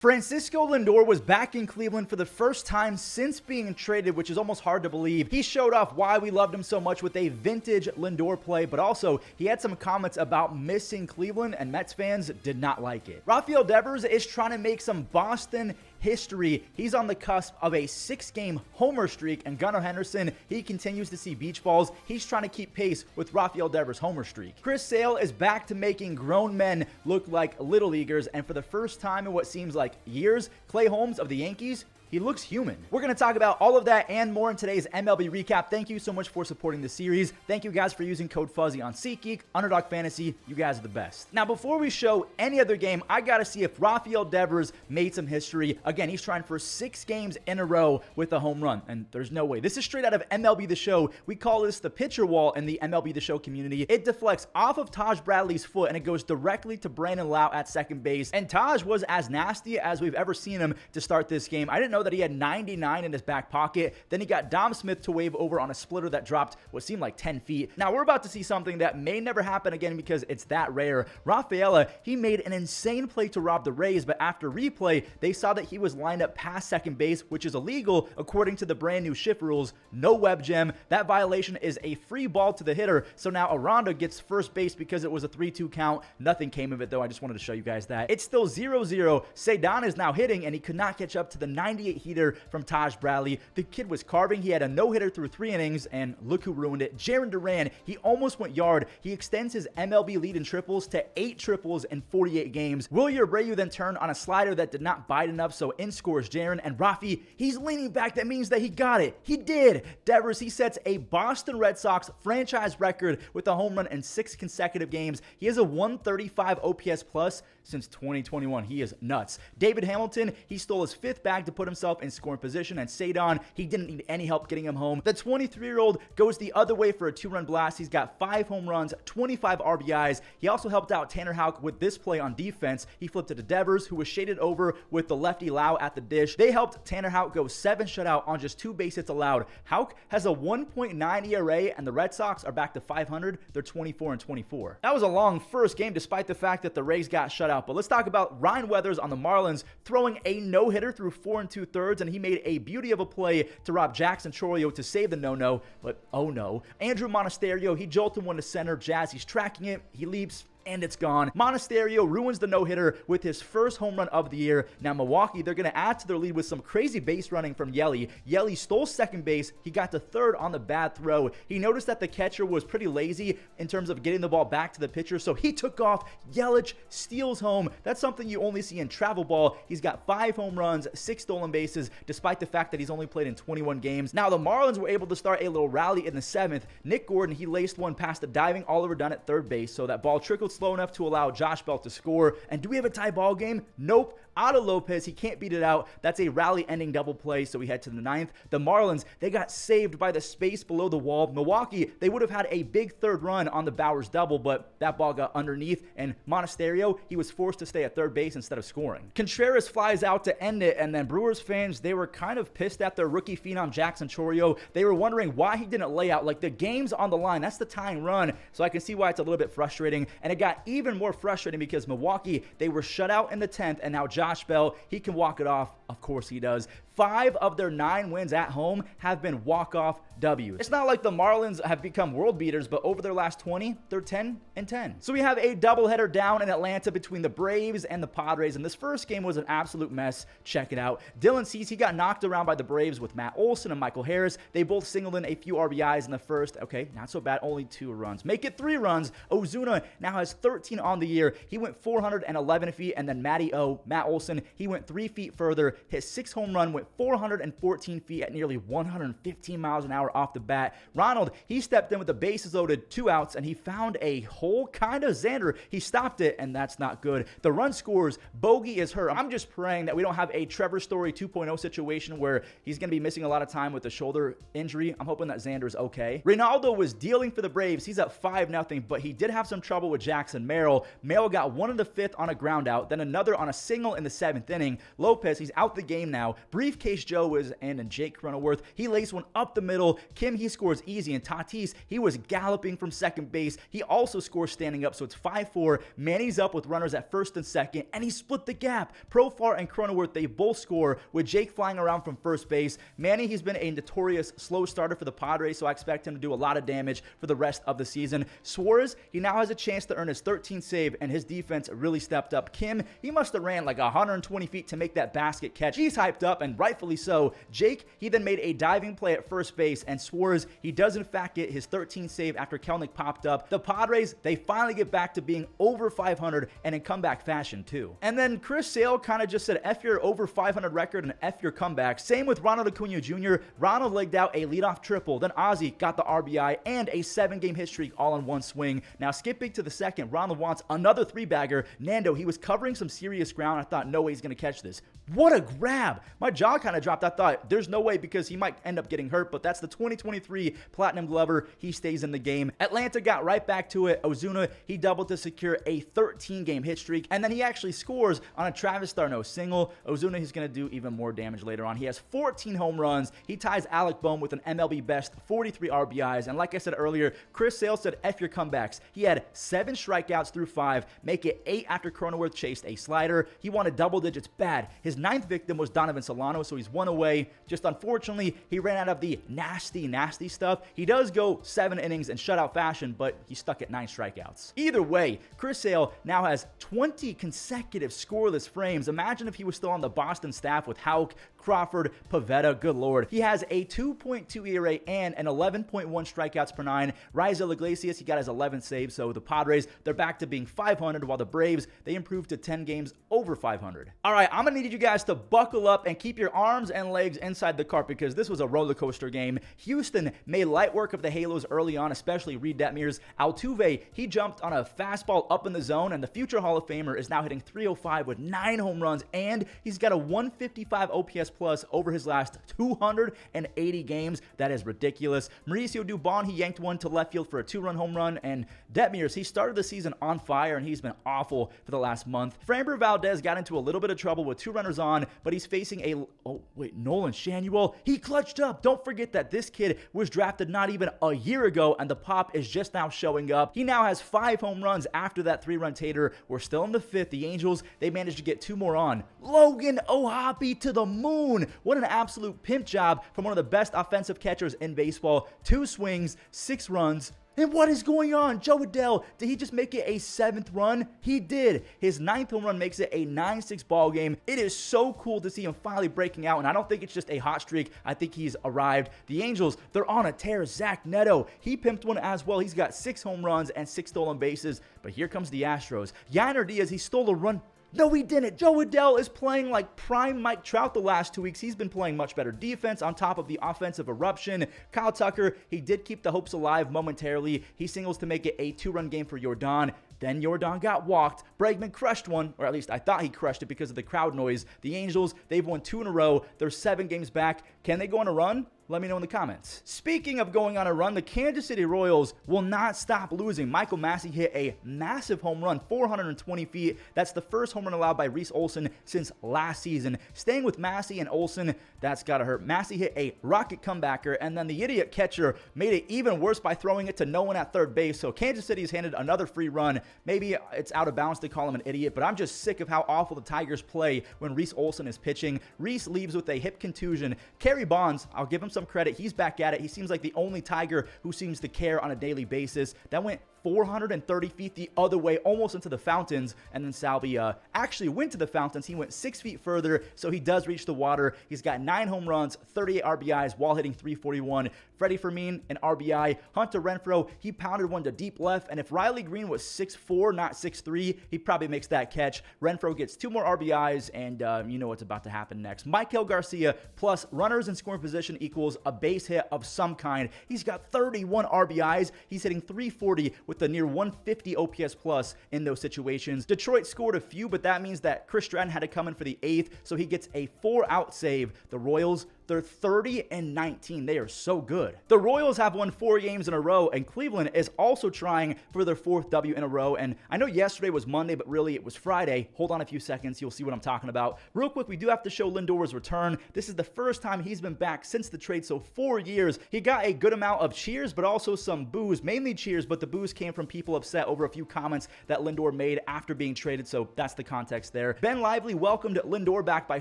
Francisco Lindor was back in Cleveland for the first time since being traded, which is almost hard to believe. He showed off why we loved him so much with a vintage Lindor play, but also he had some comments about missing Cleveland, and Mets fans did not like it. Rafael Devers is trying to make some Boston history. He's on the cusp of a 6-game homer streak, and Gunnar Henderson, he continues to see beach balls. He's trying to keep pace with Rafael Devers' homer streak. Chris Sale is back to making grown men look like little leaguers, and for the first time in what seems like years, Clay Holmes of the Yankees, he looks human. We're going to talk about all of that and more in today's MLB Recap. Thank you so much for supporting the series. Thank you guys for using code Fuzzy on SeatGeek, Underdog Fantasy. You guys are the best. Now, before we show any other game, I got to see if Rafael Devers made some history. Again, he's trying for 6 games in a row with a home run, and there's no way. This is straight out of MLB The Show. We call this the pitcher wall in the MLB The Show community. It deflects off of Taj Bradley's foot, and it goes directly to Brandon Lau at second base. And Taj was as nasty as we've ever seen him to start this game. I didn't know that he had 99 in his back pocket. Then he got Dom Smith to wave over on a splitter that dropped what seemed like 10 feet. Now we're about to see something that may never happen again because it's that rare. Rafaela, he made an insane play to rob the Rays, but after replay, they saw that he was lined up past second base, which is illegal according to the brand new shift rules. No web gem. That violation is a free ball to the hitter. So now Aranda gets first base because it was a 3-2 count. Nothing came of it though. I just wanted to show you guys that. It's still 0-0. Cedon is now hitting, and he could not catch up to the 98 heater from Taj Bradley. The kid was carving. He had a no-hitter through 3 innings, and look who ruined it. Jaron Duran, he almost went yard. He extends his MLB lead in triples to 8 triples in 48 games. Willie Abreu then turned on a slider that did not bite enough, so in scores Jaron, and Rafi, he's leaning back. That means that he got it. He did. Devers, he sets a Boston Red Sox franchise record with a home run in 6 consecutive games. He has a 135 OPS plus since 2021. He is nuts. David Hamilton, he stole his 5th bag to put himself in scoring position, and Cedon, he didn't need any help getting him home. The 23-year-old goes the other way for a 2-run blast. He's got 5 home runs, 25 RBIs. He also helped out Tanner Houck with this play on defense. He flipped it to Devers, who was shaded over with the lefty Lau at the dish. They helped Tanner Houck go 7 shutout on just 2 base hits allowed. Houck has a 1.9 ERA, and the Red Sox are back to 500. They're 24-24. That was a long first game despite the fact that the Rays got shut out. But let's talk about Ryan Weathers on the Marlins, throwing a no-hitter through 4 2/3, and he made a beauty of a play to rob Jackson Chourio to save the no-no, but oh no. Andrew Monasterio, he jolted one to center. Jazzy's tracking it. He leaps, and it's gone. Monasterio ruins the no-hitter with his first home run of the year. Now Milwaukee, they're going to add to their lead with some crazy base running from Yelly. Yelly stole second base. He got to third on the bad throw. He noticed that the catcher was pretty lazy in terms of getting the ball back to the pitcher, so he took off. Yelich steals home. That's something you only see in travel ball. He's got 5 home runs, 6 stolen bases, despite the fact that he's only played in 21 games. Now the Marlins were able to start a little rally in the 7th. Nick Gordon, he laced one past the diving Oliver Dunn at third base, so that ball trickled slow enough to allow Josh Bell to score. And do we have a tie ball game? Nope. Otto Lopez, he can't beat it out. That's a rally-ending double play, so we head to the 9th. The Marlins, they got saved by the space below the wall. Milwaukee, they would have had a big 3rd run on the Bowers double, but that ball got underneath, and Monasterio, he was forced to stay at third base instead of scoring. Contreras flies out to end it, and then Brewers fans, they were kind of pissed at their rookie phenom Jackson Chourio. They were wondering why he didn't lay out. Like, the game's on the line. That's the tying run, so I can see why it's a little bit frustrating, and it got even more frustrating because Milwaukee, they were shut out in the 10th, and now Josh Bell, he can walk it off. Of course he does. 5 of their 9 wins at home have been walk-off W's. It's not like the Marlins have become world beaters, but over their last 20, they're 10-10. So we have a doubleheader down in Atlanta between the Braves and the Padres, and this first game was an absolute mess. Check it out. Dylan Cease, he got knocked around by the Braves with Matt Olson and Michael Harris. They both singled in a few RBIs in the first. Okay, not so bad. Only 2 runs. Make it 3 runs. Ozuna now has 13 on the year. He went 411 feet, and then Matt Olson, he went 3 feet further, hit 6 home run, went 414 feet at nearly 115 miles an hour off the bat. Ronald, he stepped in with the bases loaded, 2 outs, and he found a hole, kind of Xander. He stopped it, and that's not good. The run scores, Bogey is hurt. I'm just praying that we don't have a Trevor Story 2.0 situation where he's going to be missing a lot of time with the shoulder injury. I'm hoping that Xander's okay. Ronaldo was dealing for the Braves. He's up 5-0, but he did have some trouble with Jackson Merrill. Merrill got 1 in the 5th on a ground out, then another on a single in the 7th inning. Lopez, he's out throughout the game now. Briefcase Joe is in, and Jake Cronenworth, he lays one up the middle. Kim, he scores easy, and Tatis, he was galloping from second base. He also scores standing up, so it's 5-4. Manny's up with runners at first and second, and he split the gap. Profar and Cronenworth, they both score with Jake flying around from first base. Manny, he's been a notorious slow starter for the Padres, so I expect him to do a lot of damage for the rest of the season. Suarez, he now has a chance to earn his 13th save, and his defense really stepped up. Kim, he must have ran like 120 feet to make that basket catch. He's hyped up, and rightfully so. Jake, he then made a diving play at first base, and Suarez, he does in fact get his 13th save after Kelnick popped up. The Padres, they finally get back to being over 500 and in comeback fashion too. And then Chris Sale kind of just said F your over 500 record and F your comeback. Same with Ronald Acuna Jr. Ronald legged out a leadoff triple, then Ozzie got the RBI and a 7-game hit streak all in one swing. Now skipping to the second, Ronald wants another 3-bagger. Nando, he was covering some serious ground. I thought, no way he's going to catch this. What a grab. My jaw kind of dropped. I thought there's no way because he might end up getting hurt, but that's the 2023 Platinum Glover. He stays in the game. Atlanta got right back to it. Ozuna, he doubled to secure a 13-game hit streak, and then he actually scores on a Travis d'Arnaud single. Ozuna, he's going to do even more damage later on. He has 14 home runs. He ties Alec Bohm with an MLB best 43 RBIs, and like I said earlier, Chris Sale said F your comebacks. He had 7 strikeouts through 5, make it 8 after Cronenworth chased a slider. He wanted double digits bad. His 9th victim was Donovan Solano, so he's 1 away. Just unfortunately, he ran out of the nasty stuff. He does go 7 innings in shutout fashion, but he's stuck at 9 strikeouts. Either way, Chris Sale now has 20 consecutive scoreless frames. Imagine if he was still on the Boston staff with Houck, Crawford, Pivetta. Good Lord. He has a 2.2 ERA and an 11.1 strikeouts per 9. Raisel Iglesias, he got his 11th save, so the Padres, they're back to being 500, while the Braves, they improved to 10 games over 500. All right, I'm going to need you guys to buckle up and keep your arms and legs inside the cart because this was a roller coaster game. Houston made light work of the Halos early on, especially Reed Detmers. Altuve, he jumped on a fastball up in the zone, and the future Hall of Famer is now hitting 305 with 9 home runs, and he's got a 155 OPS plus over his last 280 games. That is ridiculous. Mauricio Dubon, he yanked one to left field for a 2-run home run, and Detmers, he started the season on fire, and he's been awful for the last month. Framber Valdez got into a little bit of trouble with 2 runners on, but he's facing Nolan Shanuel. He clutched up. Don't forget that this kid was drafted not even a year ago, and the pop is just now showing up. He now has 5 home runs after that 3-run tater. We're still in the 5th. The Angels, they managed to get 2 more on. Logan O'Hoppe to the moon. What an absolute pimp job from one of the best offensive catchers in baseball. 2 swings, 6 runs. And what is going on? Joe Adell, did he just make it a 7th run? He did. His 9th home run makes it a 9-6 ball game. It is so cool to see him finally breaking out, and I don't think it's just a hot streak. I think he's arrived. The Angels, they're on a tear. Zach Neto, he pimped one as well. He's got 6 home runs and 6 stolen bases. But here comes the Astros. Yainer Diaz, he stole a run. No, he didn't. Joe Adell is playing like prime Mike Trout the last 2 weeks. He's been playing much better defense on top of the offensive eruption. Kyle Tucker, he did keep the hopes alive momentarily. He singles to make it a 2-run game for Yordan. Then Yordan got walked. Bregman crushed one, or at least I thought he crushed it because of the crowd noise. The Angels, they've won 2 in a row. They're 7 games back. Can they go on a run? Let me know in the comments. Speaking of going on a run, the Kansas City Royals will not stop losing. Michael Massey hit a massive home run, 420 feet. That's the first home run allowed by Reese Olson since last season. Staying with Massey and Olson, that's got to hurt. Massey hit a rocket comebacker, and then the idiot catcher made it even worse by throwing it to no one at third base. So Kansas City's handed another free run. Maybe it's out of bounds to call him an idiot, but I'm just sick of how awful the Tigers play when Reese Olson is pitching. Reese leaves with a hip contusion. Kerry Bonds, I'll give him some credit. He's back at it. He seems like the only Tiger who seems to care on a daily basis. That went 430 feet the other way, almost into the fountains, and then Salvi actually went to the fountains. He went 6 feet further, so he does reach the water. He's got 9 home runs, 38 RBIs while hitting 341. Freddie Fermin, an RBI. Hunter Renfroe, he pounded one to deep left, and if Riley Green was 6'4", not 6'3", he probably makes that catch. Renfroe gets 2 more RBIs, and you know what's about to happen next. Maikel Garcia plus runners in scoring position equals a base hit of some kind. He's got 31 RBIs. He's hitting 340 with a near 150 OPS plus in those situations. Detroit scored a few, but that means that Chris Stratton had to come in for the 8th, so he gets a 4-out save. The Royals, They're 30-19. They are so good. The Royals have won 4 games in a row, and Cleveland is also trying for their 4th W in a row. And I know yesterday was Monday, but really it was Friday. Hold on a few seconds. You'll see what I'm talking about. Real quick, we do have to show Lindor's return. This is the first time he's been back since the trade, so 4 years. He got a good amount of cheers, but also some boos, mainly cheers, but the boos came from people upset over a few comments that Lindor made after being traded, so that's the context there. Ben Lively welcomed Lindor back by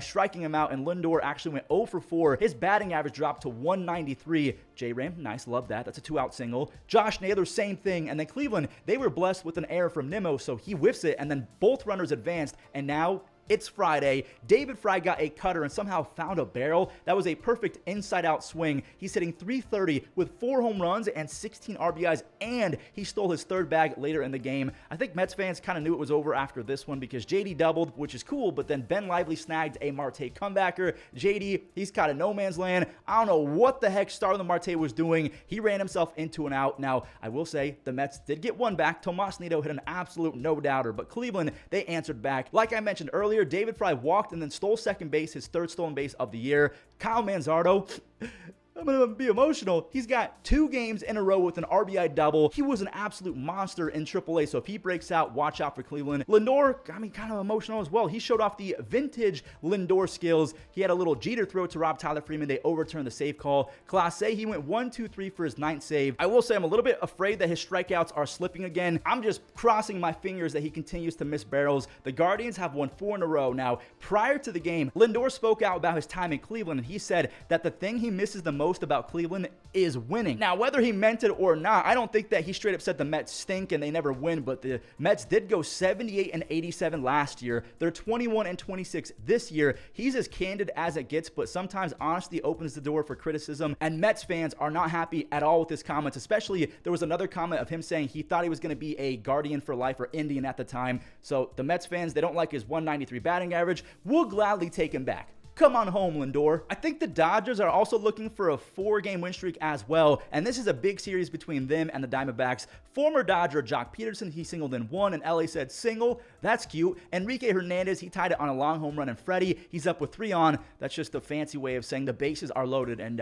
striking him out, and Lindor actually went 0 for 4. His batting average dropped to 193. J-Ram, nice, love that. That's a 2-out single. Josh Naylor, same thing. And then Cleveland, they were blessed with an error from Nimmo, so he whiffs it, and then both runners advanced, and now it's Friday. David Fry got a cutter and somehow found a barrel. That was a perfect inside-out swing. He's hitting .330 with 4 home runs and 16 RBIs, and he stole his 3rd bag later in the game. I think Mets fans kind of knew it was over after this one because JD doubled, which is cool, but then Ben Lively snagged a Marte comebacker. JD, he's caught a no man's land. I don't know what the heck Starlin Marte was doing. He ran himself into an out. Now, I will say the Mets did get one back. Tomas Nido hit an absolute no-doubter, but Cleveland, they answered back. Like I mentioned earlier, David Fry walked and then stole second base, his 3rd stolen base of the year. Kyle Manzardo, I'm going to be emotional. He's got 2 games in a row with an RBI double. He was an absolute monster in AAA, so if he breaks out, watch out for Cleveland. Lindor, I mean, kind of emotional as well. He showed off the vintage Lindor skills. He had a little Jeter throw to Rob Tyler Freeman. They overturned the save call. Class A, he went 1-2-3 for his 9th save. I will say I'm a little bit afraid that his strikeouts are slipping again. I'm just crossing my fingers that he continues to miss barrels. The Guardians have won 4 in a row. Now, prior to the game, Lindor spoke out about his time in Cleveland, and he said that the thing he misses the most about Cleveland is winning. Now, whether he meant it or not, I don't think that he straight up said the Mets stink and they never win, but the Mets did go 78-87 last year. They're 21-26 this year. He's as candid as it gets, but sometimes honesty opens the door for criticism, and Mets fans are not happy at all with his comments, especially there was another comment of him saying he thought he was going to be a Guardian for life or Indian at the time. So the Mets fans, they don't like his 193 batting average. We'll gladly take him back. Come on home, Lindor. I think the Dodgers are also looking for a 4-game win streak as well, and this is a big series between them and the Diamondbacks. Former Dodger Jock Peterson, he singled in 1, and LA said single. That's cute. Enrique Hernandez, he tied it on a long home run, and Freddie, he's up with 3 on. That's just a fancy way of saying the bases are loaded, and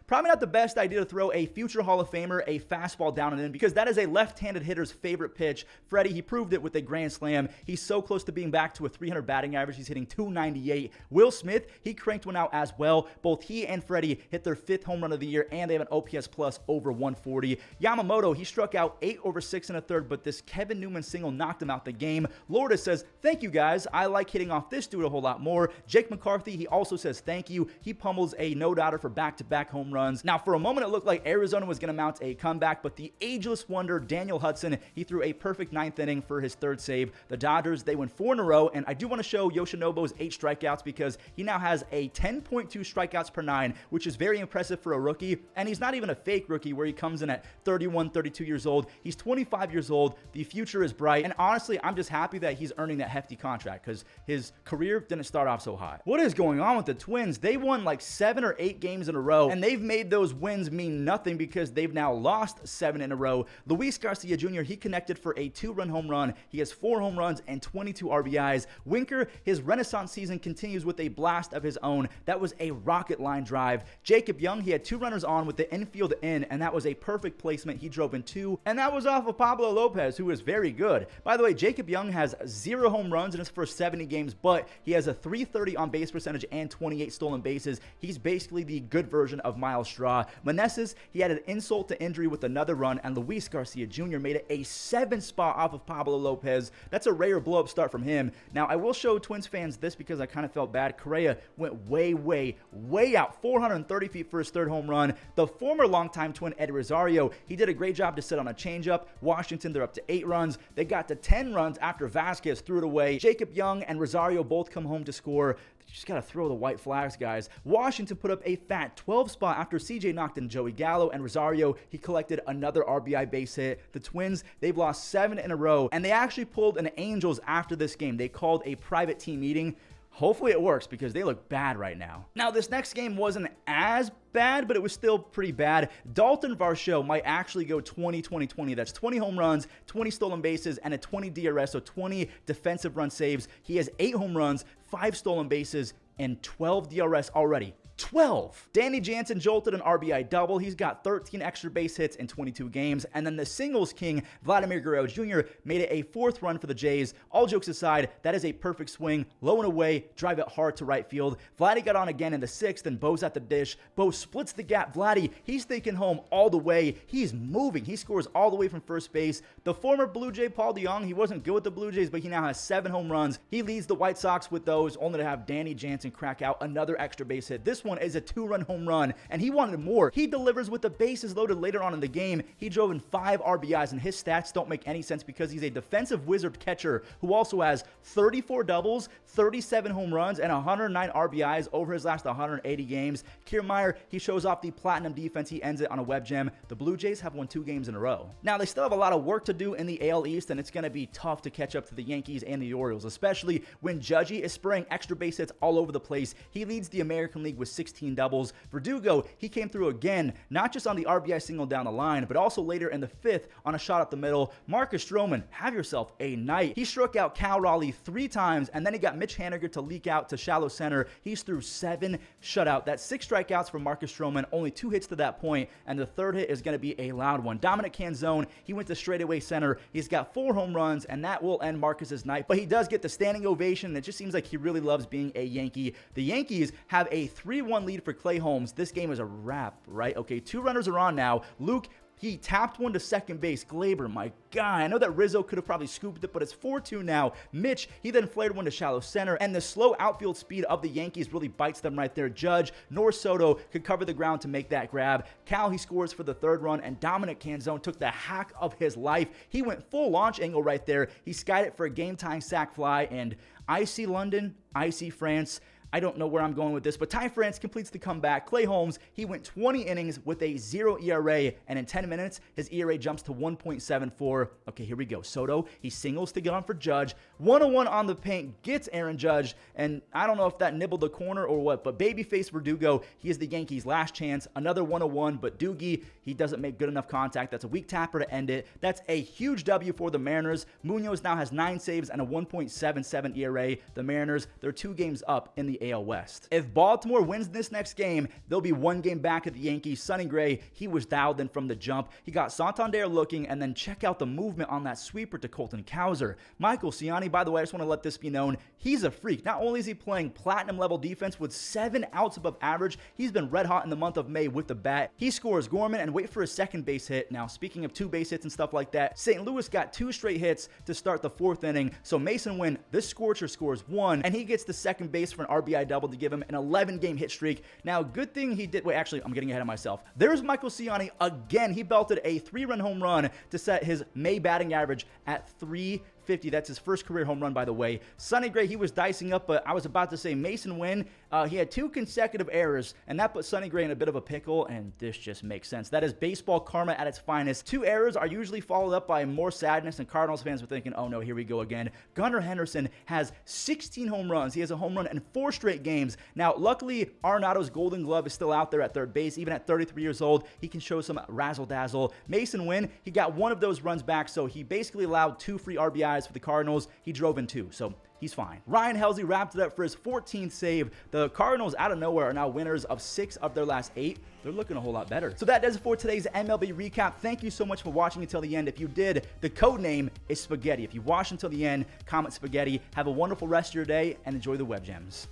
probably not the best idea to throw a future Hall of Famer a fastball down and in because that is a left-handed hitter's favorite pitch. Freddie, he proved it with a grand slam. He's so close to being back to a 300 batting average. He's hitting .298. Will Smith, he cranked one out as well. Both he and Freddie hit their 5th home run of the year, and they have an OPS plus over 140. Yamamoto, he struck out 8 over 6 1/3, but this Kevin Newman single knocked him out the game. Lourdes says, thank you guys. I like hitting off this dude a whole lot more. Jake McCarthy, he also says thank you. He pummels a no-doubter for back-to-back home runs. Now, for a moment, it looked like Arizona was going to mount a comeback, but the ageless wonder, Daniel Hudson, he threw a perfect 9th inning for his 3rd save. The Dodgers, they win 4 in a row, and I do want to show Yoshinobu's 8 strikeouts because he now has a 10.2 strikeouts per 9, which is very impressive for a rookie. And he's not even a fake rookie where he comes in at 31, 32 years old. He's 25 years old. The future is bright. And honestly, I'm just happy that he's earning that hefty contract because his career didn't start off so high. What is going on with the Twins? They won like 7 or 8 games in a row, and they've made those wins mean nothing because they've now lost 7 in a row. Luis Garcia Jr., he connected for a 2-run home run. He has 4 home runs and 22 RBIs. Winker, his renaissance season continues with a blast of his own. That was a rocket line drive. Jacob Young, he had 2 runners on with the infield in, and that was a perfect placement. He drove in 2, and that was off of Pablo Lopez, who is very good. By the way, Jacob Young has 0 home runs in his first 70 games, but he has a .330 on base percentage and 28 stolen bases. He's basically the good version of Miles Straw. Meneses, he had an insult to injury with another run, and Luis Garcia Jr. made it a 7 spot off of Pablo Lopez. That's a rare blow-up start from him. Now, I will show Twins fans this because I kind of felt bad. Correa went way out, 430 feet for his 3rd home run. The former longtime Twin Eddie Rosario, he did a great job to sit on a changeup. Washington, they're up to 8 runs. They got to 10 runs after Vasquez threw it away. Jacob Young and Rosario both come home to score. You just got to throw the white flags, guys. Washington put up a fat 12 spot after CJ knocked in Joey Gallo, and Rosario, he collected another RBI base hit. The Twins, they've lost 7 in a row, and they actually pulled an Angels after this game. They called a private team meeting. Hopefully it works because they look bad right now. Now, this next game wasn't as bad, but it was still pretty bad. Dalton Varsho might actually go 20-20-20. That's 20 home runs, 20 stolen bases, and a 20 DRS, so 20 defensive run saves. He has 8 home runs, 5 stolen bases, and 12 DRS already. 12. Danny Jansen jolted an RBI double. He's got 13 extra base hits in 22 games. And then the singles king, Vladimir Guerrero Jr., made it a 4th run for the Jays. All jokes aside, that is a perfect swing. Low and away, drive it hard to right field. Vladdy got on again in the 6th, and Bo's at the dish. Bo splits the gap. Vladdy, he's thinking home all the way. He's moving. He scores all the way from first base. The former Blue Jay Paul DeJong, he wasn't good with the Blue Jays, but he now has 7 home runs. He leads the White Sox with those, only to have Danny Jansen crack out another extra base hit. This one is a 2-run home run, and he wanted more. He delivers with the bases loaded later on in the game. He drove in 5 RBIs, and his stats don't make any sense because he's a defensive wizard catcher who also has 34 doubles, 37 home runs, and 109 RBIs over his last 180 games. Kiermaier, he shows off the platinum defense. He ends it on a web gem. The Blue Jays have won 2 games in a row. Now, they still have a lot of work to do in the AL East, and it's going to be tough to catch up to the Yankees and the Orioles, especially when Judgy is spraying extra base hits all over the place. He leads the American League with 16 doubles. Verdugo, he came through again, not just on the RBI single down the line, but also later in the 5th on a shot up the middle. Marcus Stroman, have yourself a night. He struck out Cal Raleigh 3 times, and then he got Mitch Haniger to leak out to shallow center. He's through 7 shutout. That's 6 strikeouts for Marcus Stroman, only 2 hits to that point, and the 3rd hit is going to be a loud one. Dominic Canzone, he went to straightaway center. He's got 4 home runs, and that will end Marcus's night, but he does get the standing ovation, and it just seems like he really loves being a Yankee. The Yankees have a 3-1 lead for Clay Holmes. This game is a wrap, right? Okay, 2 runners are on now. Luke, he tapped one to second base. Glaber, my guy. I know that Rizzo could have probably scooped it, but it's 4-2 now. Mitch, he then flared one to shallow center, and the slow outfield speed of the Yankees really bites them right there. Judge, nor Soto could cover the ground to make that grab. Cal, he scores for the 3rd run, and Dominic Canzone took the hack of his life. He went full launch angle right there. He skied it for a game-tying sac fly, and I see London, I see France. I don't know where I'm going with this, but Ty France completes the comeback. Clay Holmes, he went 20 innings with a 0 ERA, and in 10 minutes, his ERA jumps to 1.74. Okay, here we go. Soto, he singles to get on for Judge. 101 on the paint, gets Aaron Judge, and I don't know if that nibbled the corner or what, but babyface Verdugo, he is the Yankees' last chance. Another 101, but Doogie, he doesn't make good enough contact. That's a weak tapper to end it. That's a huge W for the Mariners. Munoz now has 9 saves and a 1.77 ERA. The Mariners, they're 2 games up in the AL West. If Baltimore wins this next game, they'll be 1 game back at the Yankees. Sonny Gray, he was dialed in from the jump. He got Santander looking, and then check out the movement on that sweeper to Colton Cowser. Michael Ciani, by the way, I just want to let this be known, he's a freak. Not only is he playing platinum level defense with 7 outs above average, he's been red hot in the month of May with the bat. He scores Gorman and wait for his second base hit. Now, speaking of 2 base hits and stuff like that, St. Louis got 2 straight hits to start the 4th inning. So Mason Wynn, this scorcher, scores 1, and he gets the second base for an RBI double to give him an 11-game hit streak. Now, good thing he did. Wait, actually, I'm getting ahead of myself. There's Michael Ciani again. He belted a 3-run home run to set his May batting average at 350. That's his first career home run, by the way. Sonny Gray, he was dicing up, but I was about to say Mason Wynn, he had 2 consecutive errors, and that put Sonny Gray in a bit of a pickle, and this just makes sense. That is baseball karma at its finest. 2 errors are usually followed up by more sadness, and Cardinals fans were thinking, oh no, here we go again. Gunnar Henderson has 16 home runs. He has a home run in 4 straight games. Now, luckily, Arenado's Golden Glove is still out there at 3rd base. Even at 33 years old, he can show some razzle-dazzle. Mason Wynn, he got 1 of those runs back, so he basically allowed 2 free RBIs for the Cardinals. He drove in 2, so he's fine. Ryan Helsley wrapped it up for his 14th save. The Cardinals, out of nowhere, are now winners of 6 of their last 8. They're looking a whole lot better. So that does it for today's MLB recap. Thank you so much for watching until the end. If you did, the code name is Spaghetti. If you watched until the end, comment Spaghetti. Have a wonderful rest of your day and enjoy the web gems.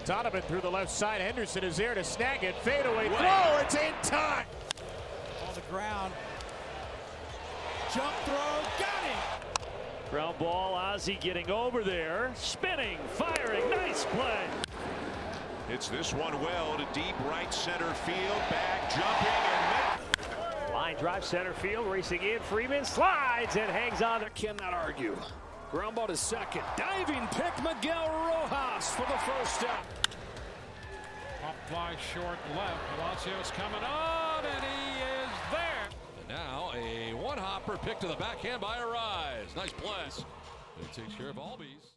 Donovan through the left side. Henderson is there to snag it. Fadeaway throw. It's in time. On the ground. Jump throw. Got him. Ground ball. Ozzie getting over there. Spinning. Firing. Nice play. Hits this one well to deep right center field. Back jumping and line drive center field. Racing in. Freeman slides and hangs on there. Cannot argue. Ground ball to second. Diving pick Miguel Rojas for the first out. Pop fly short left. Palacios coming on, and he is there. And now a one-hopper pick to the backhand by Arise. Nice play. It takes care of Albies.